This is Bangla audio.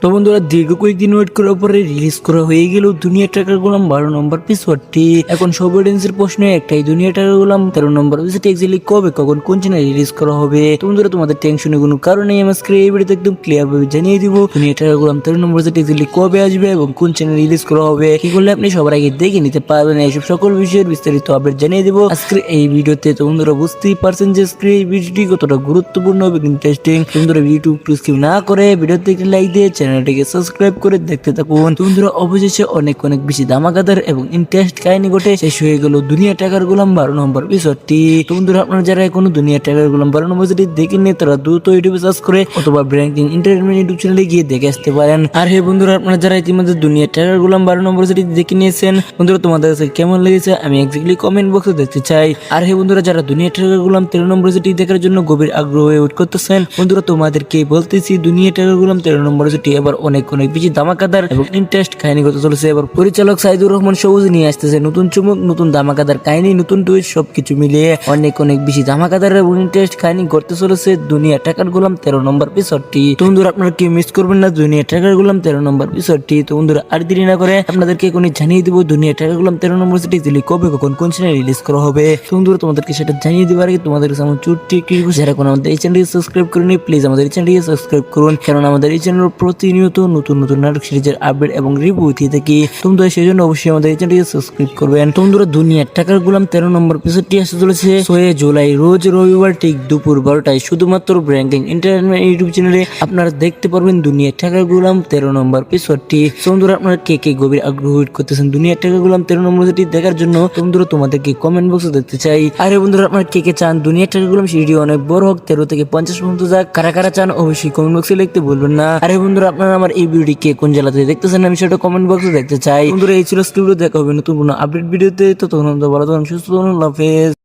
তো বন্ধুরা দীর্ঘ কয়েকদিন ওয়েট করার পরে রিলিজ করা হয়ে গেল দুনিয়া টাকার গোলাম 12 নম্বর এপিসোডটি। এখন সব অডিয়েন্সের প্রশ্ন একটাই, দুনিয়া টাকার গোলাম 13 নম্বর এপিসোডটি এক্স্যাক্টলি কবে কখন কোন চ্যানেলে রিলিজ করা হবে? তো বন্ধুরা তোমাদের টেনশনের কোনো কারণ নেই, আমি আজকে এই ভিডিওতে একদম ক্লিয়ার ভাবে জানিয়ে দিব দুনিয়া টাকার গোলাম 13 নম্বর এপিসোডটি এক্স্যাক্টলি কবে আসবে এবং কোন চ্যানেলে রিলিজ করা হবে, কি করলে আপনি সবার আগে দেখে নিতে পারবেন, এইসব সকল বিষয়ের বিস্তারিত আপডেট জানিয়ে দিব আজকের এই ভিডিওতে। তো বন্ধুরা বুঝতেই পারছেন যে আজকের এই ভিডিওটি কতটা গুরুত্বপূর্ণ হবে, ইন্টারেস্টিং। বন্ধুরা ভিডিওটি একটু স্কিপ না করে ভিডিওতে একটি লাইক দিয়ে চ্যানেলটিকে সাবস্ক্রাইব করে দেখতে থাকুন। বন্ধুরা অবশেষে অনেক অনেক বেশি ধামাকাদার এবং ইন্টারেস্ট কাহিনী ঘটে শেষ হয়ে গেল দুনিয়া টাকার গোলাম 12 নম্বর এপিসোডটি। তো বন্ধুরা আপনারা যারা এখনো দুনিয়া টাকার গোলাম 12 নম্বর এপিসোডটি দেখেননি তারা দ্রুত ইউটিউবে সার্চ করে অথবা ব্র্যাঙ্কিং এন্টারটেইনমেন্ট ইউটিউব চ্যানেলে গিয়ে দেখে আসতে পারেন। আর হে বন্ধুরা আপনারা যারা ইতিমধ্যে দুনিয়া টাকার গোলাম 12 নম্বর এপিসোডটি দেখে নিয়েছেন, বন্ধুরা তোমাদের কাছে কেমন লেগেছে আমি এক্স্যাক্টলি কমেন্ট বক্সে দেখতে চাই। আর হে বন্ধুরা যারা দুনিয়া টাকার গোলাম 13 নম্বর এপিসোডটি দেখার জন্য গভীর আগ্রহ হয়ে ওয়েট করতেছেন, বন্ধুরা তোমাদেরকে বলতেছি দুনিয়া টাকার গোলাম 13 নম্বর এপিসোডটি এবার অনেক অনেক বেশি ধামাকাদার এবং ইন্টারেস্ট কাহিনী করতে চলেছে। এবার পরিচালক সাইদুর রহমান সবুজ নিয়ে আসতেছে নতুন চমক, নতুন ধামাকাদার কাহিনী, নতুন টুইস্ট, সবকিছু মিলিয়ে অনেক অনেক বেশি ধামাকাদার এবং ইন্টারেস্ট কাহিনী করতে চলেছে দুনিয়া টাকার গোলাম 13 নম্বর এপিসোডটি। তো বন্ধুরা আপনারা কি মিস করবেন না দুনিয়া টাকার গোলাম 13 নম্বর এপিসোডটি। তো বন্ধুরা আর দেরি না করে আপনাদেরকে এখনই জানিয়ে দিব দুনিয়া টাকার গোলাম 13 নম্বর এপিসোডটি কবে কখন কোন চ্যানেলে রিলিজ করা হবে। তো বন্ধুরা তোমাদেরকে সেটা জানিয়ে দেওয়ার আগে তোমাদের কাছে আমার ছোট্ট একটি রিকোয়েস্ট, যারা কোনো আমাদের এই চ্যানেলটি সাবস্ক্রাইব করেনি প্লিজ আমাদের এই চ্যানেলটি সাবস্ক্রাইব করুন, কারণ আমাদের এই চ্যানেল প্রতিনিয়ত নতুন নতুন নাটক সিরিজের আপডেট এবং রিভিউ দিয়ে থাকি। তোমরা সেই জন্য অবশ্যই আমাদের এই চ্যানেলটি সাবস্ক্রাইব করবেন। তোমরা দুনিয়া টাকার গোলাম 13 নম্বর এপিসোডটি আসতে চলেছে 6 জুলাই রোজ রবিবার ঠিক দুপুর 12টায় শুধুমাত্র ব্র্যাঙ্কিং এন্টারটেইনমেন্ট ইউটিউব চ্যানেলে আপনারা দেখতে পারবেন দুনিয়া টাকার গোলাম 13 নম্বর এপিসোডটি। বন্ধুরা আপনারা কে কে গভীর আগ্রহ করতেছেন দুনিয়া টাকার গোলাম 13 নম্বর এপিসোডটি দেখার জন্য, বন্ধুরা তোমাদেরকে কমেন্ট বক্সে দেখতে চাই। আরে বন্ধুরা আপনারা কে কে চান দুনিয়া টাকার গোলাম সিরিজটি অনেক বড় হোক, 13 থেকে 50 পর্যন্ত যাক, কারা কারা চান অবশ্যই কমেন্ট বক্সে লিখতে ভুলবেন না। আরে বন্ধুরা আপনারা আমার এই ভিডিওটি কে কোন জেলা থেকে দেখতেছেন আমি সেটা কমেন্ট বক্সে দেখতে চাই। বন্ধুরা এই ছিল স্ক্রিপ্ট, দেখা হবে নতুন কোনো আপডেট ভিডিওতে। তো তখন ভালো থাকুন, সুস্থ থাকুন, আল্লাহ হাফেজ।